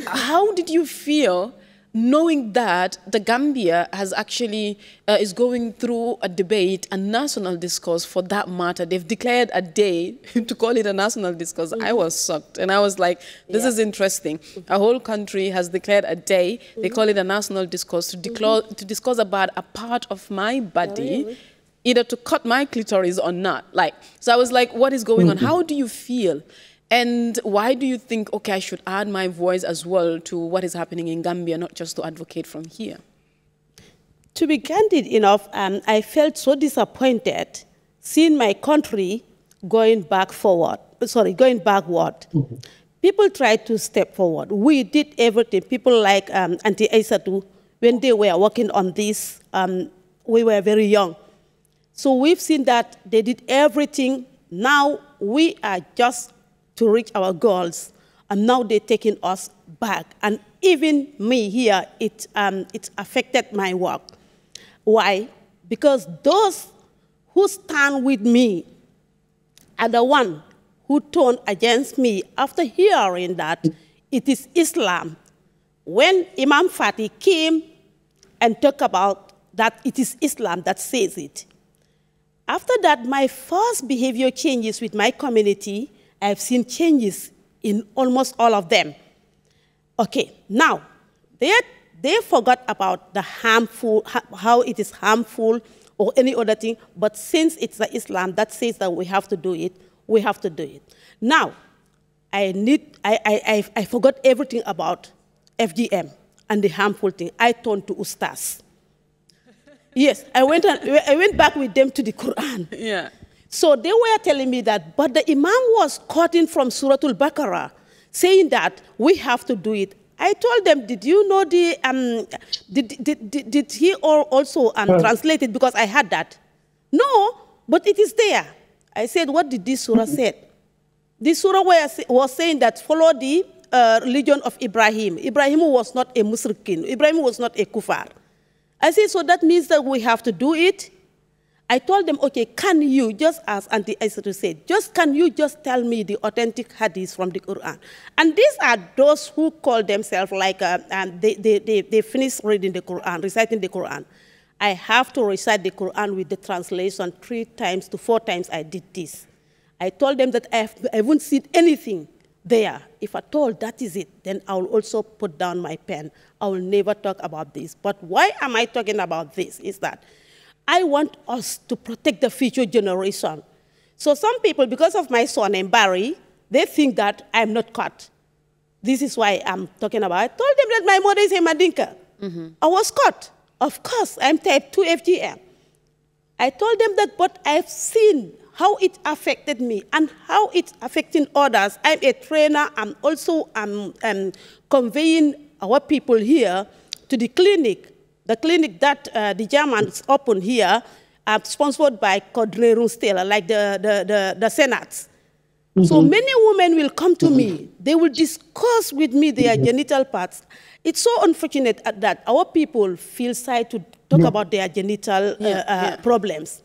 how did you feel knowing that the Gambia has actually is going through a debate, a national discourse for that matter? They've declared a day to call it a national discourse. I was shocked, and I was like, this is interesting. A whole country has declared a day. They call it a national discourse to discuss about a part of my body, either to cut my clitoris or not. Like, so I was like, what is going on? How do you feel? And why do you think, okay, I should add my voice as well to what is happening in Gambia, not just to advocate from here? To be candid enough, I felt so disappointed seeing my country going backward. People tried to step forward. We did everything. People like Auntie Aissatou, when they were working on this, we were very young. So we've seen that they did everything. Now we are just to reach our goals, and now they're taking us back. And even me here, it affected my work. Why? Because those who stand with me are the one who turned against me after hearing that it is Islam. When Imam Fatih came and talked about that it is Islam that says it. After that, my first behavior changes with my community. I've seen changes in almost all of them. Okay, now, they forgot about the harmful, how it is harmful or any other thing, but since it's the Islam that says that we have to do it, we have to do it. Now, I forgot everything about FGM and the harmful thing. I turned to Ustaz. Yes, I went back with them to the Quran. Yeah. So they were telling me that, but the Imam was quoting from Surah Al-Baqarah, saying that we have to do it. I told them, did you know did he also translate it? Because I had that. No, but it is there. I said, what did this surah say? This surah was saying that follow the religion of Ibrahim. Ibrahim was not a Musrikin. Ibrahim was not a Kufar. I said, so that means that we have to do it. I told them, okay, can you, just as Auntie Aissatou said, can you just tell me the authentic hadiths from the Quran? And these are those who call themselves like, they finish reading the Quran, reciting the Quran. I have to recite the Quran with the translation 3 times to 4 times I did this. I told them that I haven't seen anything there. If at all that is it, then I will also put down my pen. I will never talk about this. But why am I talking about this? Is that I want us to protect the future generation. So some people, because of my surname, Barry, they think that I'm not caught. This is why I'm talking about. I told them that my mother is a Madinka. I was caught. Of course, I'm type 2 FGM. I told them that, but I've seen how it affected me and how it's affecting others. I'm a trainer. I'm also conveying our people here to the clinic. The clinic that the Germans opened here, sponsored by Codre Stella, like the Senate. So many women will come to me. They will discuss with me their genital parts. It's so unfortunate that our people feel shy to talk about their genital problems.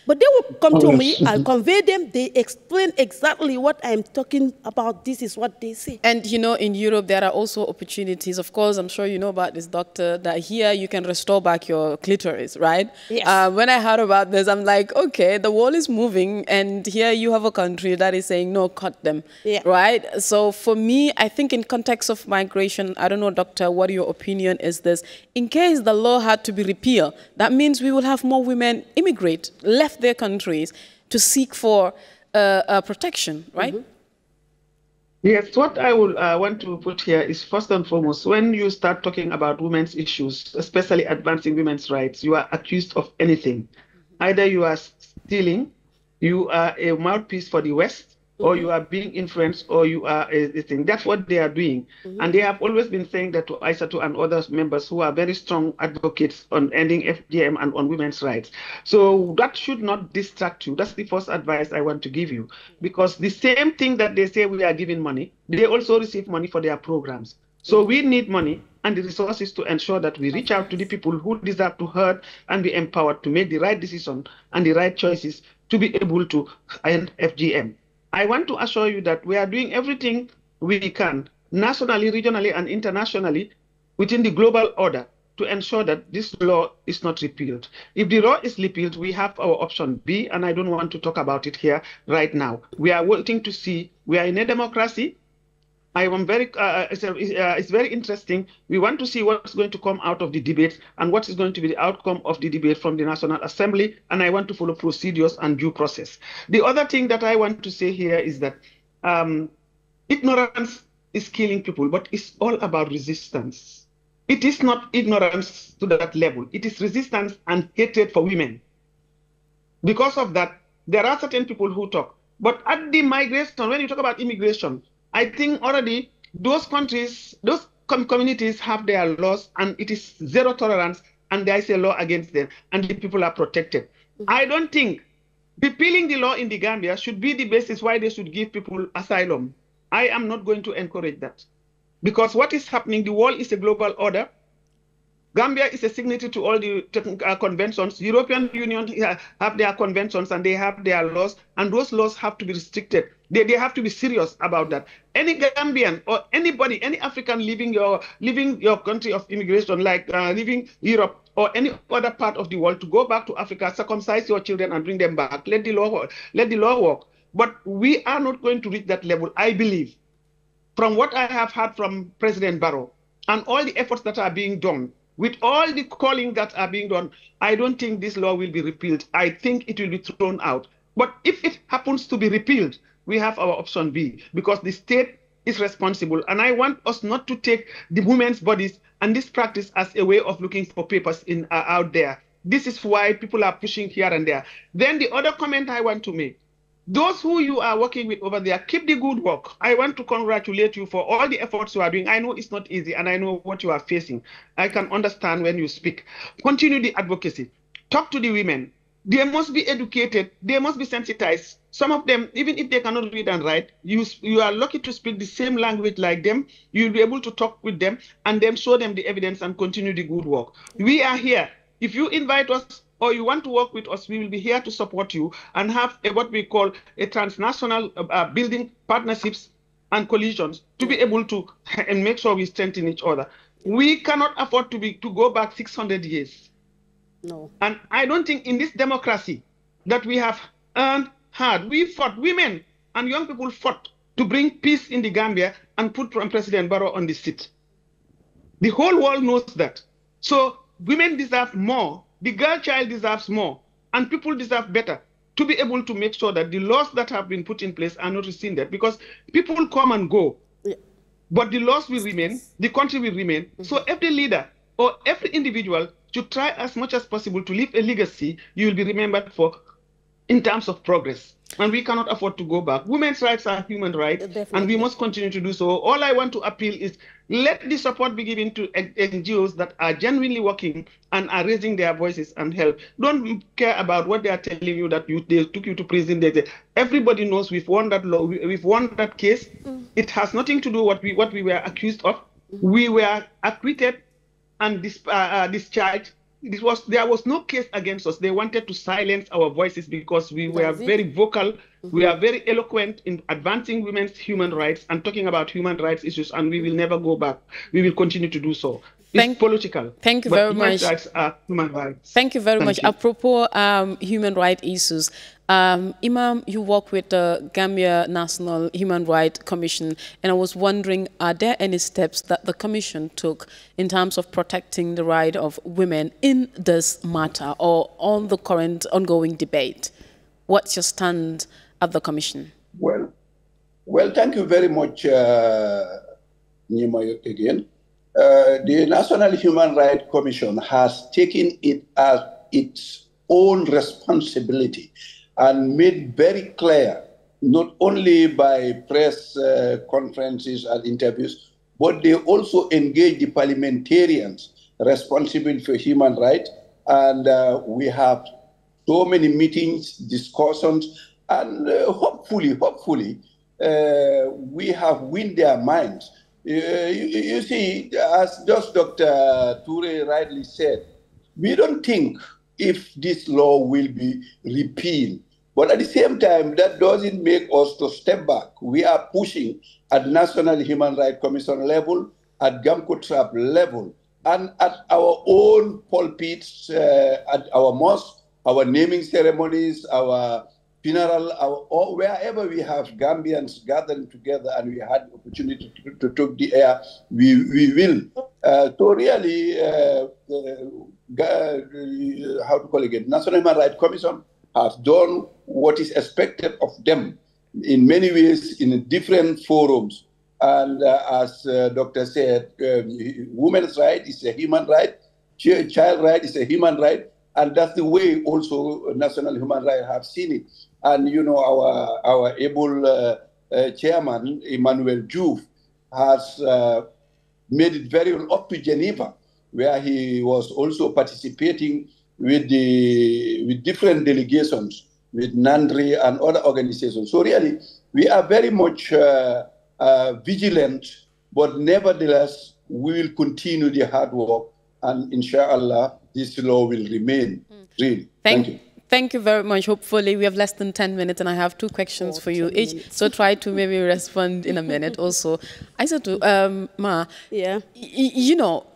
But they will come to me, I'll convey them, they explain exactly what I'm talking about, this is what they say. And you know, in Europe, there are also opportunities. Of course, I'm sure you know about this, doctor, that here you can restore back your clitoris, right? Yes. When I heard about this, I'm like, okay, the world is moving, and here you have a country that is saying, no, cut them, right? So for me, I think in context of migration, I don't know, doctor, what your opinion is this. In case the law had to be repealed, that means we will have more women immigrate, left their countries to seek for protection, right? Yes, what I would want to put here is first and foremost, when you start talking about women's issues, especially advancing women's rights, you are accused of anything. Either you are stealing, you are a mouthpiece for the West, or you are being influenced, or you are a thing. That's what they are doing. And they have always been saying that to Isatou and other members who are very strong advocates on ending FGM and on women's rights. So that should not distract you. That's the first advice I want to give you. Because the same thing that they say we are giving money, they also receive money for their programs. So we need money and the resources to ensure that we reach out to the people who deserve to heard and be empowered to make the right decision and the right choices to be able to end FGM. I want to assure you that we are doing everything we can, nationally, regionally, and internationally, within the global order to ensure that this law is not repealed. If the law is repealed, we have our option B, and I don't want to talk about it here right now. We are waiting to see. We are in a democracy. I am very, it's very interesting. We want to see what's going to come out of the debate and what is going to be the outcome of the debate from the National Assembly. And I want to follow procedures and due process. The other thing that I want to say here is that ignorance is killing people, but it's all about resistance. It is not ignorance to that level. It is resistance and hatred for women. Because of that, there are certain people who talk. But at the migration, when you talk about immigration, I think already those countries, those communities have their laws, and it is zero tolerance, and there is a law against them, and the people are protected. I don't think repealing the law in the Gambia should be the basis why they should give people asylum. I am not going to encourage that. Because what is happening, the world is a global order. Gambia is a signatory to all the conventions. European Union have their conventions and they have their laws, and those laws have to be restricted. They have to be serious about that. Any Gambian or anybody, any African leaving your country of immigration, like leaving Europe or any other part of the world, to go back to Africa, circumcise your children and bring them back. Let the law work. But we are not going to reach that level, I believe. From what I have heard from President Barrow and all the efforts that are being done, with all the calling that are being done, I don't think this law will be repealed. I think it will be thrown out. But if it happens to be repealed, we have our option B, because the state is responsible. And I want us not to take the women's bodies and this practice as a way of looking for papers out there. This is why people are pushing here and there. Then the other comment I want to make, those who you are working with over there, keep the good work. I want to congratulate you for all the efforts you are doing. I know it's not easy, and I know what you are facing. I can understand when you speak. Continue the advocacy. Talk to the women. They must be educated. They must be sensitized. Some of them, even if they cannot read and write, you are lucky to speak the same language like them. You'll be able to talk with them and then show them the evidence and continue the good work. We are here. If you invite us or you want to work with us, we will be here to support you and have what we call a transnational building partnerships and coalitions to be able to and make sure we strengthen each other. We cannot afford to go back 600 years. No. And I don't think in this democracy that we have earned hard. We fought, women and young people fought to bring peace in the Gambia and put President Barrow on the seat. The whole world knows that. So women deserve more. The girl child deserves more, and people deserve better to be able to make sure that the laws that have been put in place are not rescinded, because people come and go, but the laws will remain, the country will remain. So every leader or every individual should try as much as possible to leave a legacy you will be remembered for in terms of progress. And we cannot afford to go back. Women's rights are human rights, and we must continue to do so. All I want to appeal is let the support be given to NGOs that are genuinely working and are raising their voices and help. Don't care about what they are telling you that they took you to prison. Everybody knows we've won that law. We've won that case. It has nothing to do with what we were accused of. We were acquitted and discharged. There was no case against us. They wanted to silence our voices because we were very vocal. We are very eloquent in advancing women's human rights and talking about human rights issues, and we will never go back. We will continue to do so. It's political. Thank you very much. Human rights are human rights. Thank you very much. Apropos human rights issues, Imam, you work with the Gambia National Human Rights Commission, and I was wondering, are there any steps that the Commission took in terms of protecting the right of women in this matter or on the current ongoing debate? What's your stand at the Commission? Well, Well, thank you very much, Nyima, again. The National Human Rights Commission has taken it as its own responsibility and made very clear, not only by press conferences and interviews, but they also engage the parliamentarians responsible for human rights. And we have so many meetings, discussions, and hopefully, we have won their minds. You see, as just Dr. Toure rightly said, we don't think if this law will be repealed. But at the same time, that doesn't make us to step back. We are pushing at National Human Rights Commission level, at Gamcotrap level, and at our own pulpits, at our mosque, our naming ceremonies, our funeral, or wherever we have Gambians gathering together and we had the opportunity to talk the air, we will. So really, how to call it again, National Human Rights Commission has done what is expected of them in many ways in different forums. And as Doctor said, women's right is a human right, child right is a human right, and that's the way also National Human Rights have seen it. And you know, our able chairman, Emmanuel Juve, has made it very well up to Geneva, where he was also participating with different delegations, with NANDRI and other organizations. So really, we are very much vigilant, but nevertheless, we will continue the hard work, and inshallah, this law will remain. Really. Thank you. Thank you very much. Hopefully, we have less than 10 minutes, and I have 2 questions for you each. So try to maybe respond in a minute also. I said to Ma, yeah, you know,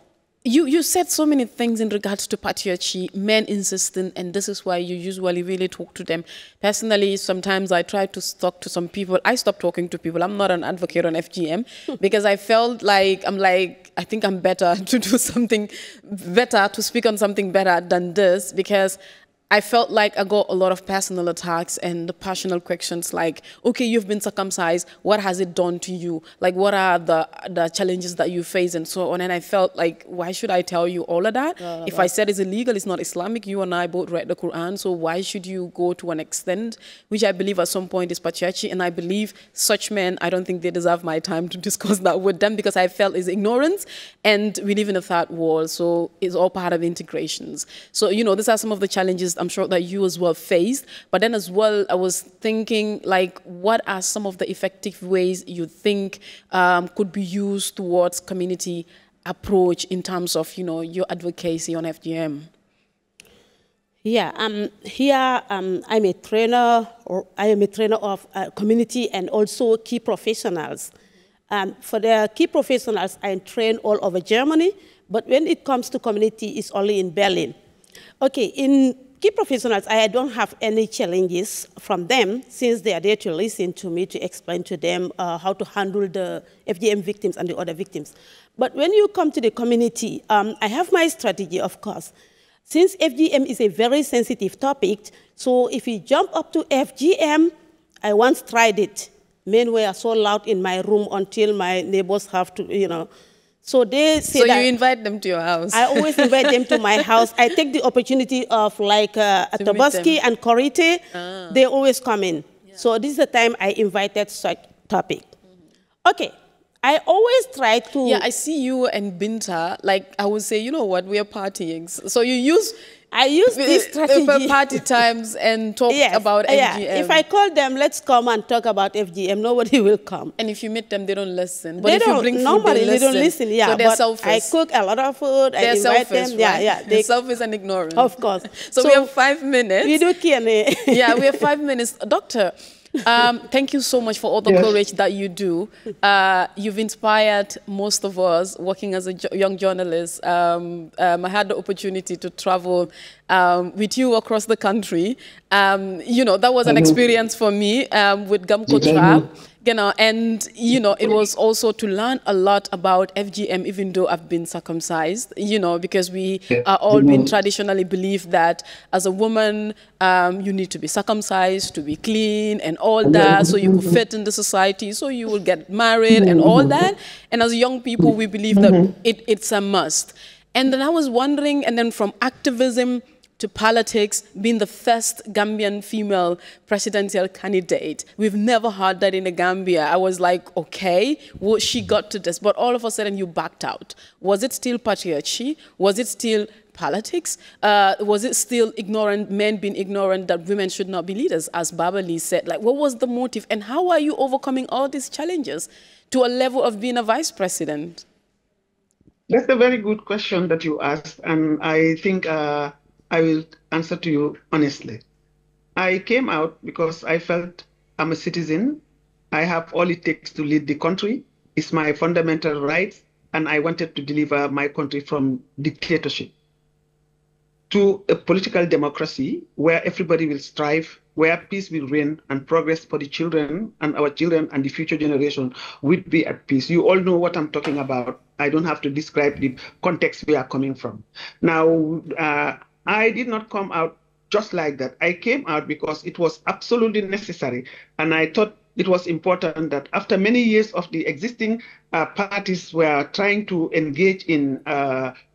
you said so many things in regards to patriarchy, men insisting, and this is why you usually really talk to them. Personally, sometimes I try to talk to some people. I stopped talking to people. I'm not an advocate on FGM because I felt like, I think I'm better to do something better, to speak on something better than this, because I felt like I got a lot of personal attacks and passionate questions like, okay, you've been circumcised, what has it done to you? Like, what are the challenges that you face and so on? And I felt like, why should I tell you all of that? If I said it's illegal, it's not Islamic, you and I both read the Quran, so why should you go to an extent, which I believe at some point is patriarchy, and I believe such men, I don't think they deserve my time to discuss that with them because I felt it's ignorance, and we live in a third world, so it's all part of integrations. So, you know, these are some of the challenges I'm sure that you as well faced. But then as well, I was thinking, like, what are some of the effective ways you think could be used towards community approach in terms of, you know, your advocacy on FGM? Yeah, here I'm a trainer, or I am a trainer of community and also key professionals. For the key professionals, I train all over Germany, but when it comes to community, it's only in Berlin. Okay, in key professionals, I don't have any challenges from them since they are there to listen to me, to explain to them how to handle the FGM victims and the other victims. But when you come to the community, I have my strategy, of course. Since FGM is a very sensitive topic, so if you jump up to FGM, I once tried it. Men were so loud in my room until my neighbors have to, you know. So they say so you invite them to your house? I always invite them to my house. I take the opportunity of like Tobaski and Korite. They always come in. Yeah. So this is the time I invited such topic. Okay. I always try to... Yeah, I see you and Binta, like I would say, you know what, we are partying. So you use... I use this strategy. Party times and talk about FGM. Yeah. If I call them, let's come and talk about FGM, nobody will come. And if you meet them, they don't listen. But they if don't, you bring food, normally they don't listen. Yeah, so they're but selfish. I cook a lot of food. They're I invite selfish, them. Right? Yeah. They're selfish and ignorant. Of course. So we have 5 minutes. We do Q&A. Yeah, we have 5 minutes. Doctor, thank you so much for all the courage that you do. You've inspired most of us working as a young journalist. I had the opportunity to travel with you across the country. You know, that was an experience for me with Gamkotra. You know, and, you know, it was also to learn a lot about FGM, even though I've been circumcised, you know, because we are all been traditionally believed that as a woman, you need to be circumcised, to be clean and all that, so you could fit in the society, so you will get married and all that. And as young people, we believe that it's a must. And then I was wondering, and then from activism to politics, being the first Gambian female presidential candidate. We've never heard that in the Gambia. I was like, okay, well, she got to this, but all of a sudden you backed out. Was it still patriarchy? Was it still politics? Was it still ignorant, men being ignorant that women should not be leaders, as Babali said? Like, what was the motive, and how are you overcoming all these challenges to a level of being a vice president? That's a very good question that you asked, and I think I will answer to you honestly. I came out because I felt I'm a citizen. I have all it takes to lead the country. It's my fundamental rights, and I wanted to deliver my country from dictatorship to a political democracy where everybody will strive, where peace will reign and progress for the children and our children and the future generation will be at peace. You all know what I'm talking about. I don't have to describe the context we are coming from. Now, I did not come out just like that. I came out because it was absolutely necessary. And I thought it was important that after many years of the existing parties were trying to engage in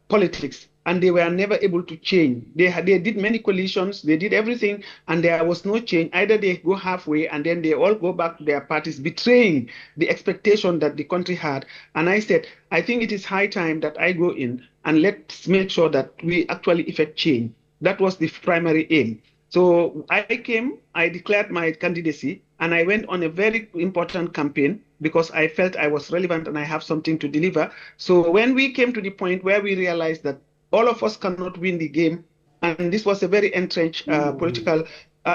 politics, and they were never able to change. They did many coalitions, they did everything, and there was no change. Either they go halfway and then they all go back to their parties, betraying the expectation that the country had. And I said, I think it is high time that I go in and let's make sure that we actually effect change. That was the primary aim. So I declared my candidacy, and I went on a very important campaign because I felt I was relevant and I have something to deliver. So when we came to the point where we realized that all of us cannot win the game, and this was a very entrenched political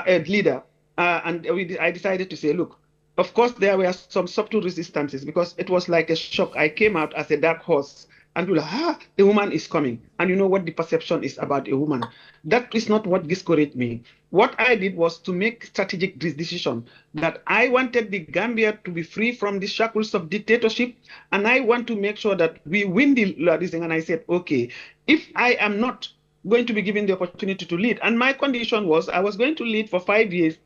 leader, and I decided to say, look, of course there were some subtle resistances because it was like a shock. I came out as a dark horse, and you're like, a woman is coming. And you know what the perception is about a woman. That is not what discouraged me. What I did was to make strategic decision that I wanted the Gambia to be free from the shackles of dictatorship, and I want to make sure that we win the thing. And I said, okay, if I am not going to be given the opportunity to lead, and my condition was I was going to lead for 5 years,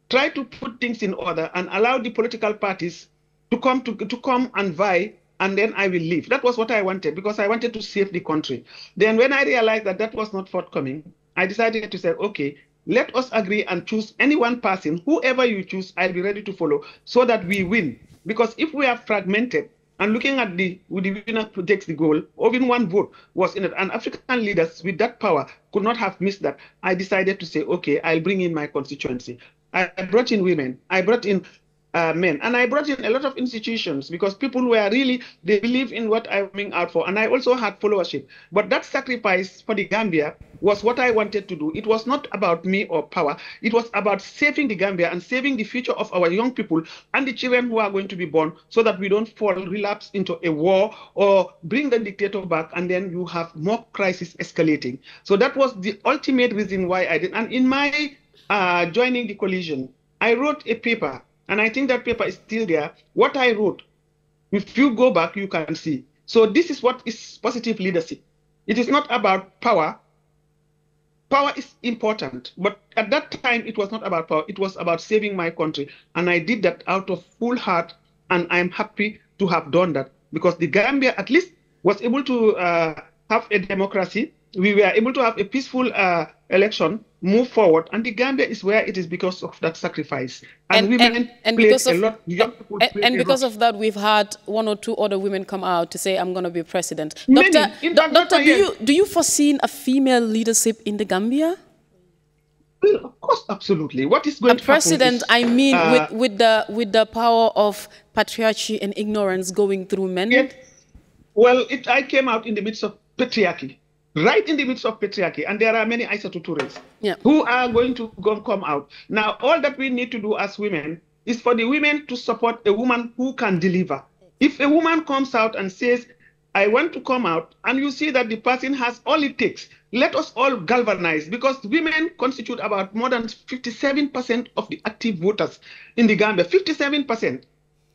try to put things in order and allow the political parties to come and vie, and then I will leave. That was what I wanted because I wanted to save the country. Then when I realized that that was not forthcoming, I decided to say, okay, let us agree and choose any one person, whoever you choose, I'll be ready to follow so that we win. Because if we are fragmented and looking at the winner who takes the goal, even one vote was in it, and African leaders with that power could not have missed that. I decided to say, okay, I'll bring in my constituency. I brought in women, I brought in men, and I brought in a lot of institutions because people were really, they believe in what I'm coming out for, and I also had followership. But that sacrifice for the Gambia was what I wanted to do. It was not about me or power. It was about saving the Gambia and saving the future of our young people and the children who are going to be born so that we don't relapse into a war or bring the dictator back and then you have more crisis escalating. So that was the ultimate reason why I did. And in my joining the coalition, I wrote a paper, and I think that paper is still there. What I wrote, if you go back, you can see. So this is what is positive leadership. It is not about power. Power is important, but at that time, it was not about power. It was about saving my country. And I did that out of full heart, and I'm happy to have done that because the Gambia at least was able to have a democracy. We were able to have a peaceful election, move forward, and the Gambia is where it is because of that sacrifice. And women because a lot. Young people and because of that, we've had one or two other women come out to say, "I'm going to be president." Many, Doctor, do you foresee a female leadership in the Gambia? Well, of course, absolutely. What is going to happen? President, I mean, with the power of patriarchy and ignorance going through men. Yet, well, I came out in the midst of patriarchy. Right in the midst of patriarchy, and there are many Aisatutures who are going to come out. Now, all that we need to do as women is for the women to support a woman who can deliver. If a woman comes out and says, I want to come out and you see that the person has all it takes. Let us all galvanize, because women constitute about more than 57% of the active voters in the Gambia. 57%.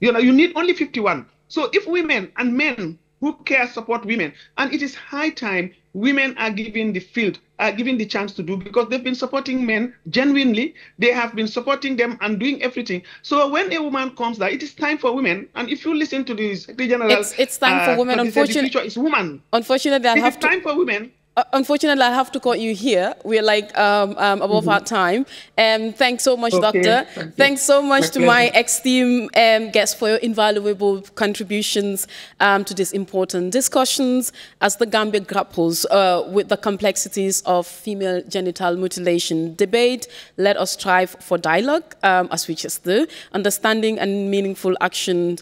You know, you need only 51. So if women and men who care support women, and it is high time women are given the field, are given the chance to do, because they've been supporting men genuinely. They have been supporting them and doing everything. So when a woman comes there, it is time for women. And if you listen to this, the general, it's time for women. Unfortunately, the future is woman. Unfortunately, it is time for women. Unfortunately, I have to cut you here. We're like above our time. Thanks so much, Doctor. Thanks so much to my esteemed guests for your invaluable contributions to these important discussions as the Gambia grapples with the complexities of female genital mutilation debate. Let us strive for dialogue, as we just do, understanding and meaningful action.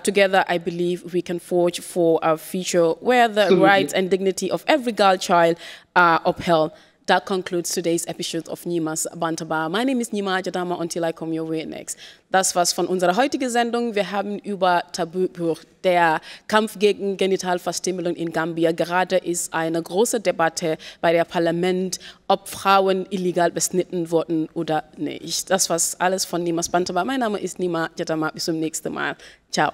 Together, I believe we can forge for a future where the rights and dignity of every girl child are upheld. That concludes today's episode of Nyimas Bantaba. Mein Name ist Nyima Jadama, until I come your way next. Das war's von unserer heutigen Sendung. Wir haben über Tabubuch, der Kampf gegen Genitalverstümmelung in Gambia. Gerade ist eine große Debatte bei der Parlament, ob Frauen illegal beschnitten wurden oder nicht. Das war's alles von Nyimas Bantaba. Mein Name ist Nyima Jadama. Bis zum nächsten Mal. Ciao.